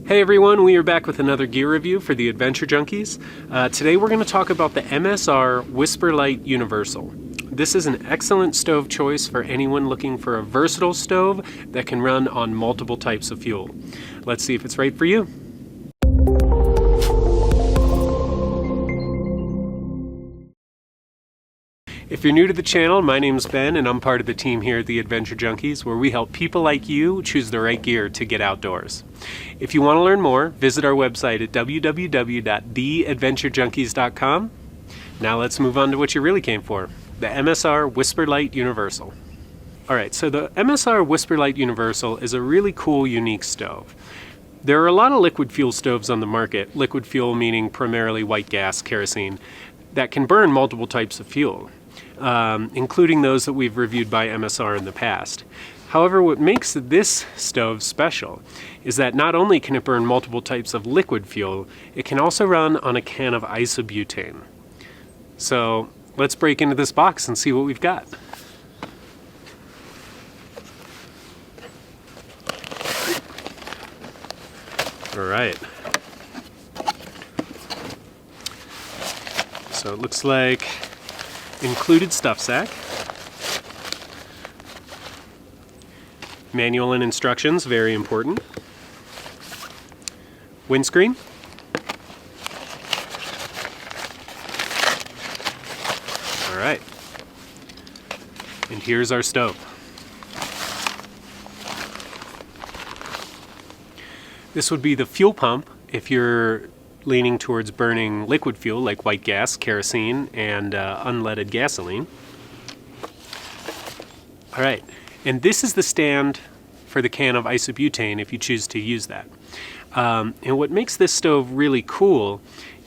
Hey everyone, we are back with another gear review for the Adventure Junkies. Today we're going to talk about the MSR WhisperLite Universal. This is an excellent stove choice for anyone looking for a versatile stove that can run on multiple types of fuel. Let's see if it's right for you. If you're new to the channel, my name's Ben and I'm part of the team here at the Adventure Junkies, where we help people like you choose the right gear to get outdoors. If you want to learn more, visit our website at www.theadventurejunkies.com. Now let's move on to what you really came for, the MSR WhisperLite Universal. Alright, so the MSR WhisperLite Universal is a really cool, unique stove. There are a lot of liquid fuel stoves on the market, liquid fuel meaning primarily white gas, kerosene, that can burn multiple types of fuel. Including those that we've reviewed by MSR in the past. However, what makes this stove special is that not only can it burn multiple types of liquid fuel, it can also run on a can of isobutane. So let's break into this box and see what we've got. All right. So it looks like included stuff sack, manual and instructions, very important, windscreen, all right, and here's our stove. This would be the fuel pump if you're leaning towards burning liquid fuel like white gas, kerosene, and unleaded gasoline. All right, and this is the stand for the can of isobutane if you choose to use that. And what makes this stove really cool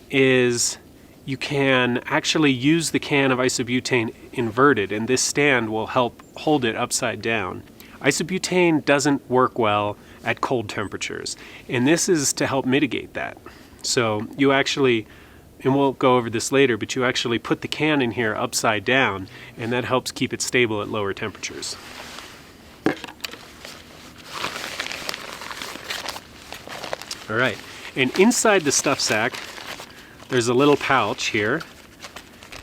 is you can actually use the can of isobutane inverted, and this stand will help hold it upside down. Isobutane doesn't work well at cold temperatures, and this is to help mitigate that. So you actually, and we'll go over this later, but you actually put the can in here upside down, and that helps keep it stable at lower temperatures. All right, and inside the stuff sack, there's a little pouch here.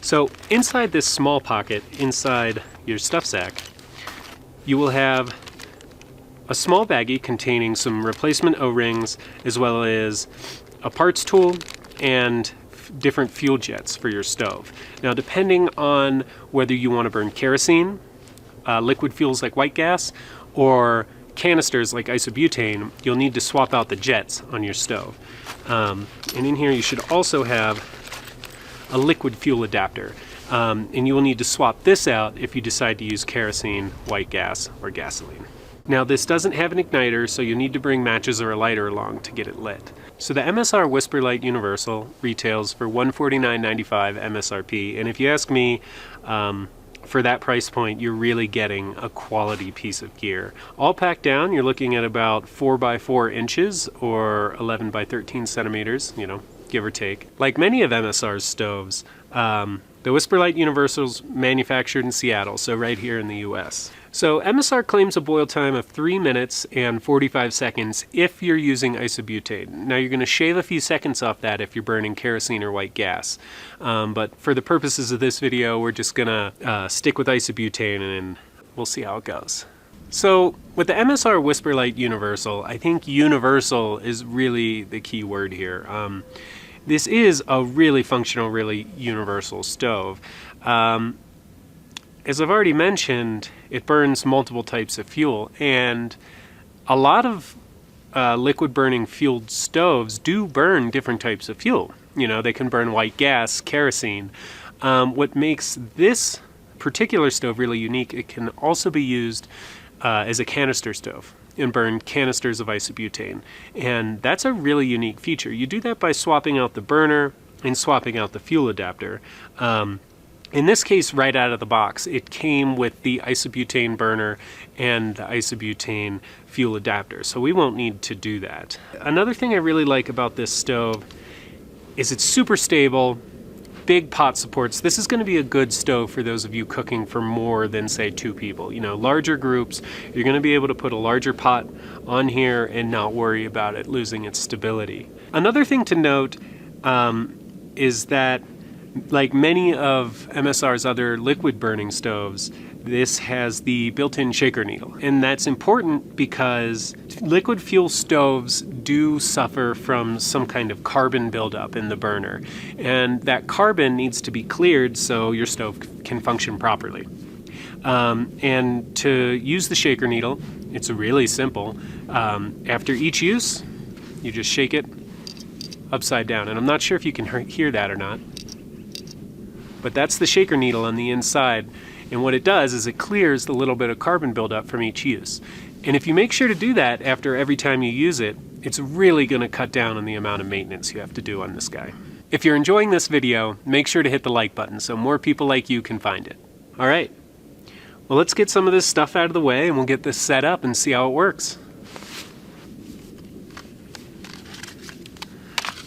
So inside this small pocket, inside your stuff sack, you will have a small baggie containing some replacement O-rings, as well as a parts tool and different fuel jets for your stove. Now, depending on whether you want to burn kerosene, liquid fuels like white gas, or canisters like isobutane, you'll need to swap out the jets on your stove. And in here you should also have a liquid fuel adapter. And you will need to swap this out if you decide to use kerosene, white gas, or gasoline. Now, this doesn't have an igniter, so you need to bring matches or a lighter along to get it lit. So the MSR WhisperLite Universal retails for $149.95 MSRP, and if you ask me, for that price point, you're really getting a quality piece of gear. All packed down, you're looking at about 4 by 4 inches or 11 by 13 centimeters, you know, give or take. Like many of MSR's stoves, the WhisperLite Universal's manufactured in Seattle, so right here in the US. So MSR claims a boil time of 3 minutes and 45 seconds if you're using isobutane. Now you're going to shave a few seconds off that if you're burning kerosene or white gas. But for the purposes of this video, we're just going to stick with isobutane and we'll see how it goes. So with the MSR WhisperLite Universal, I think universal is really the key word here. This is a really functional, really universal stove. As I've already mentioned, it burns multiple types of fuel, and a lot of liquid burning fueled stoves do burn different types of fuel. You know, they can burn white gas, kerosene. What makes this particular stove really unique, it can also be used as a canister stove and burn canisters of isobutane. And that's a really unique feature. You do that by swapping out the burner and swapping out the fuel adapter. In this case, right out of the box, it came with the isobutane burner and the isobutane fuel adapter, so we won't need to do that. Another thing I really like about this stove is it's super stable big pot supports, this is going to be a good stove for those of you cooking for more than, say, 2 people. You know, larger groups, you're going to be able to put a larger pot on here and not worry about it losing its stability. Another thing to note is that, like many of MSR's other liquid burning stoves, this has the built-in shaker needle. And that's important because liquid fuel stoves do suffer from some kind of carbon buildup in the burner. And that carbon needs to be cleared so your stove can function properly. And to use the shaker needle, it's really simple. After each use, you just shake it upside down. And I'm not sure if you can hear that or not, but that's the shaker needle on the inside. And what it does is it clears the little bit of carbon buildup from each use. And if you make sure to do that after every time you use it, it's really going to cut down on the amount of maintenance you have to do on this guy. If you're enjoying this video, make sure to hit the like button so more people like you can find it. All right, well, let's get some of this stuff out of the way and we'll get this set up and see how it works.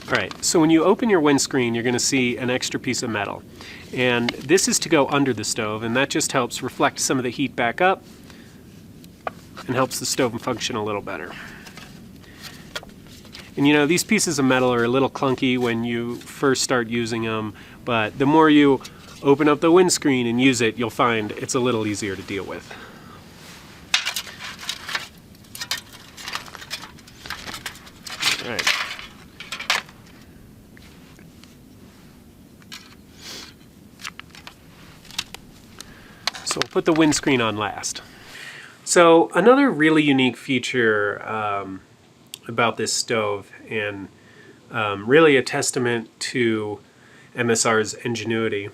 All right, so when you open your windscreen, you're going to see an extra piece of metal. And this is to go under the stove, and that just helps reflect some of the heat back up and helps the stove function a little better. And you know, these pieces of metal are a little clunky when you first start using them, but the more you open up the windscreen and use it, you'll find it's a little easier to deal with. All right. So we'll put the windscreen on last. So another really unique feature about this stove, and really a testament to MSR's ingenuity,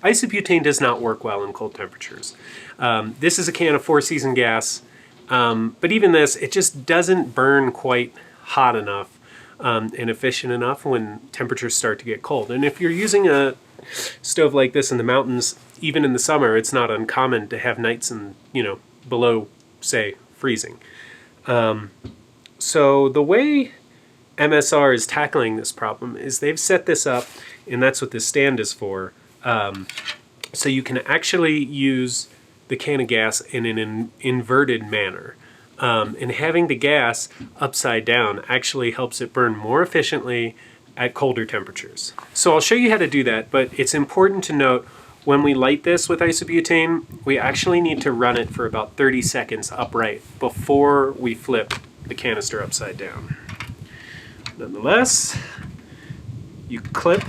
isobutane does not work well in cold temperatures. This is a can of 4-season gas, but even this, it just doesn't burn quite hot enough and efficient enough when temperatures start to get cold. And if you're using a stove like this in the mountains, even in the summer, it's not uncommon to have nights in, you know, below, say, freezing. So the way MSR is tackling this problem is they've set this up, and that's what this stand is for, so you can actually use the can of gas in an inverted manner. And having the gas upside down actually helps it burn more efficiently at colder temperatures. So I'll show you how to do that, but it's important to note when we light this with isobutane, we actually need to run it for about 30 seconds upright before we flip the canister upside down. Nonetheless, you clip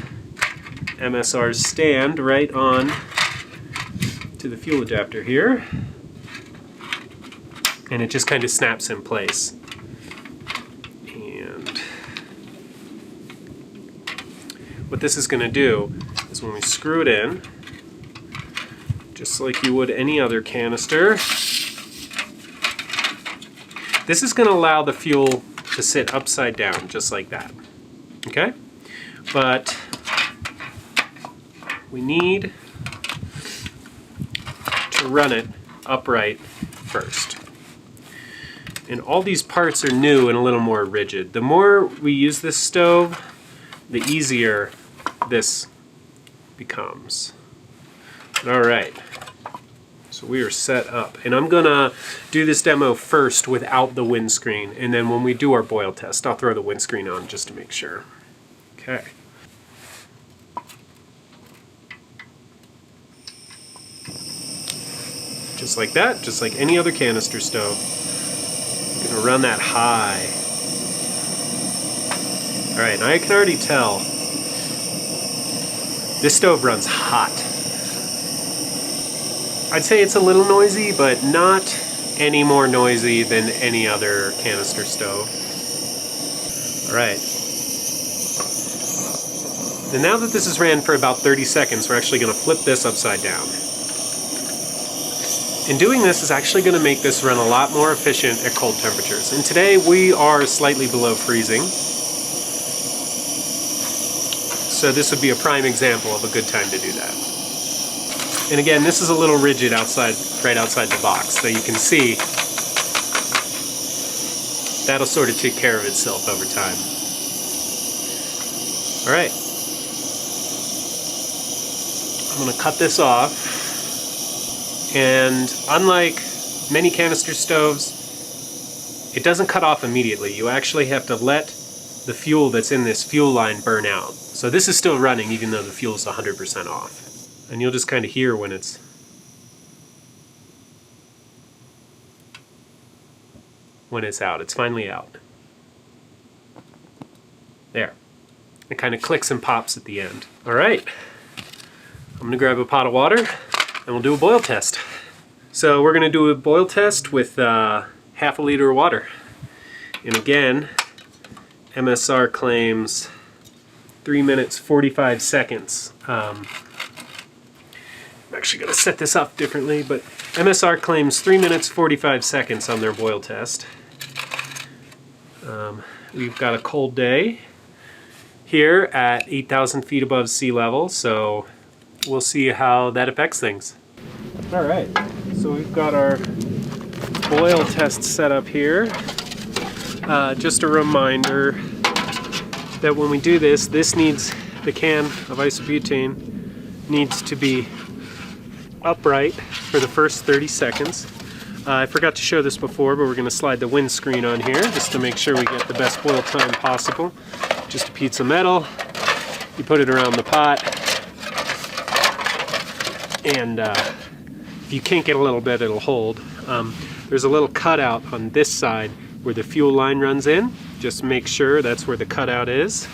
MSR's stand right on to the fuel adapter here, and it just kind of snaps in place. And what this is going to do is when we screw it in, just like you would any other canister, this is going to allow the fuel to sit upside down, just like that. Okay? But we need to run it upright first. And all these parts are new and a little more rigid. The more we use this stove, the easier this becomes. All right, so we are set up. And I'm gonna do this demo first without the windscreen, and then when we do our boil test, I'll throw the windscreen on just to make sure. Okay. Just like that, just like any other canister stove. I'm gonna run that high. All right, and I can already tell this stove runs hot. I'd say it's a little noisy, but not any more noisy than any other canister stove. All right. And now that this has ran for about 30 seconds, we're actually gonna flip this upside down. And doing this is actually going to make this run a lot more efficient at cold temperatures. And today we are slightly below freezing. So this would be a prime example of a good time to do that. And again, this is a little rigid outside, right outside the box. So you can see that'll sort of take care of itself over time. All right, I'm gonna cut this off, and unlike many canister stoves, it doesn't cut off immediately. You actually have to let the fuel that's in this fuel line burn out. So this is still running even though the fuel is 100% off. And you'll just kind of hear when it's out. It's finally out. There. It kind of clicks and pops at the end. All right, I'm gonna grab a pot of water and we'll do a boil test. So we're gonna do a boil test with half a liter of water. And again, MSR claims 3 minutes 45 seconds. I'm actually gonna set this up differently, but MSR claims 3 minutes 45 seconds on their boil test. We've got a cold day here at 8,000 feet above sea level, so we'll see how that affects things. All right, so we've got our boil test set up here. Just a reminder that when we do this, the can of isobutane needs to be upright for the first 30 seconds. I forgot to show this before, but we're going to slide the windscreen on here just to make sure we get the best boil time possible. Just a piece of metal, you put it around the pot, and if you kink it a little bit, it'll hold. There's a little cutout on this side where the fuel line runs in. Just make sure that's where the cutout is.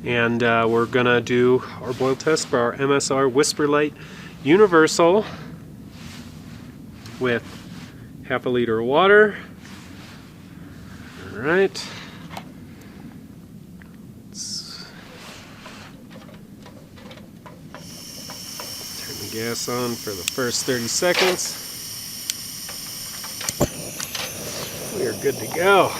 And we're gonna do our boil test for our MSR WhisperLite Universal with half a liter of water. All right. Turn the gas on for the first 30 seconds. We are good to go.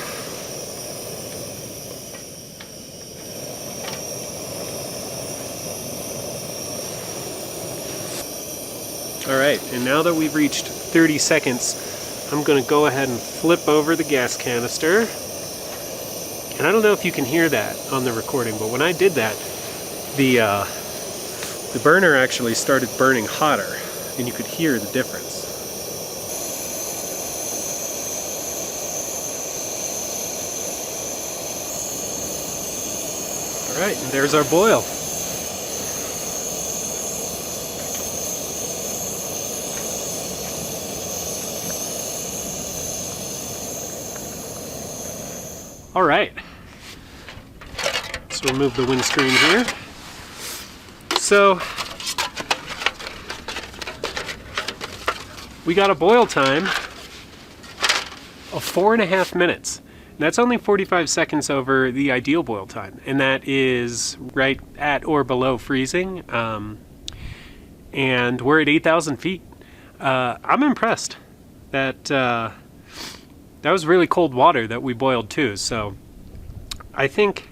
All right, and now that we've reached 30 seconds, I'm gonna go ahead and flip over the gas canister. And I don't know if you can hear that on the recording, but when I did that, the burner actually started burning hotter, and you could hear the difference. All right, and there's our boil. All right, let's remove the windscreen here. So we got a boil time of 4.5 minutes. And that's only 45 seconds over the ideal boil time, and that is right at or below freezing. And we're at 8,000 feet. I'm impressed that that was really cold water that we boiled too. So I think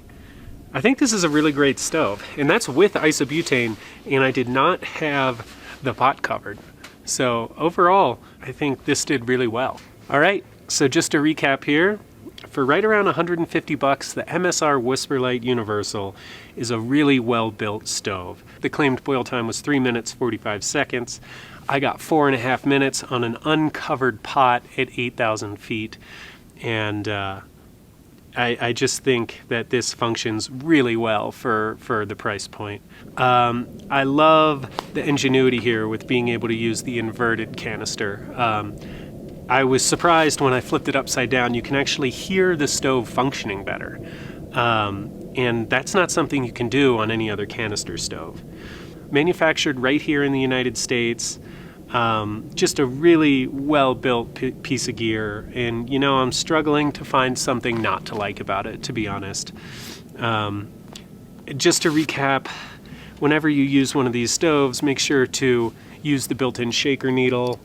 this is a really great stove, and that's with isobutane, and I did not have the pot covered. So overall, I think this did really well. All right, so just to recap here, for right around 150 bucks, the MSR WhisperLite Universal is a really well-built stove. The claimed boil time was 3 minutes 45 seconds. I got 4.5 minutes on an uncovered pot at 8,000 feet, and I just think that this functions really well for the price point. I love the ingenuity here with being able to use the inverted canister. I was surprised when I flipped it upside down. You can actually hear the stove functioning better, and that's not something you can do on any other canister stove. Manufactured right here in the United States. Just a really well-built piece of gear, and you know, I'm struggling to find something not to like about it, to be honest. Just to recap, whenever you use one of these stoves, make sure to use the built-in shaker needle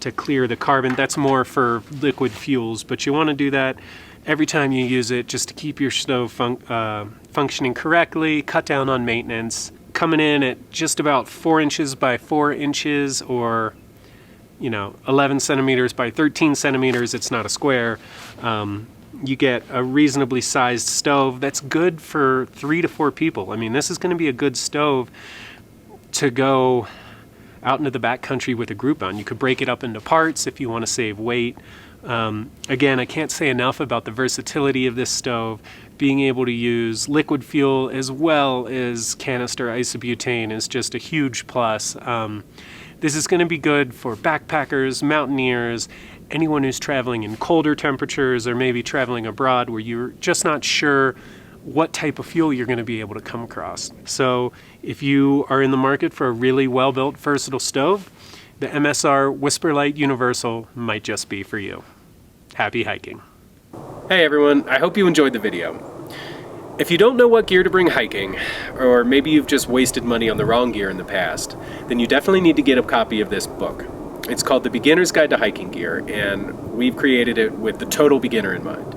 to clear the carbon. That's more for liquid fuels, but you want to do that every time you use it, just to keep your stove functioning correctly, cut down on maintenance. Coming in at just about 4 inches by 4 inches, or 11 centimeters by 13 centimeters. It's not a square. you get a reasonably sized stove that's good for 3 to 4 people. I mean, this is going to be a good stove to go out into the backcountry with a group on. You could break it up into parts if you want to save weight. Again, I can't say enough about the versatility of this stove. Being able to use liquid fuel as well as canister isobutane is just a huge plus. This is going to be good for backpackers, mountaineers, anyone who's traveling in colder temperatures or maybe traveling abroad where you're just not sure what type of fuel you're going to be able to come across. So if you are in the market for a really well-built, versatile stove, the MSR WhisperLite Universal might just be for you. Happy hiking. Hey everyone, I hope you enjoyed the video. If you don't know what gear to bring hiking, or maybe you've just wasted money on the wrong gear in the past, then you definitely need to get a copy of this book. It's called The Beginner's Guide to Hiking Gear, and we've created it with the total beginner in mind.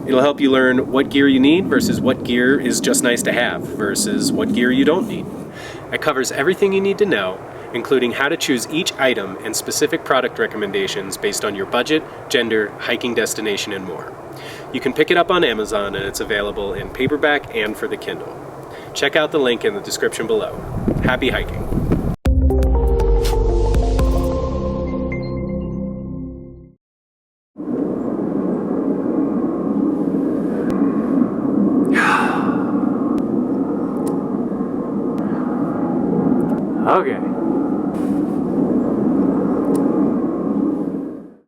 It'll help you learn what gear you need versus what gear is just nice to have versus what gear you don't need. It covers everything you need to know, including how to choose each item and specific product recommendations based on your budget, gender, hiking destination, and more. You can pick it up on Amazon, and it's available in paperback and for the Kindle. Check out the link in the description below. Happy hiking. Okay.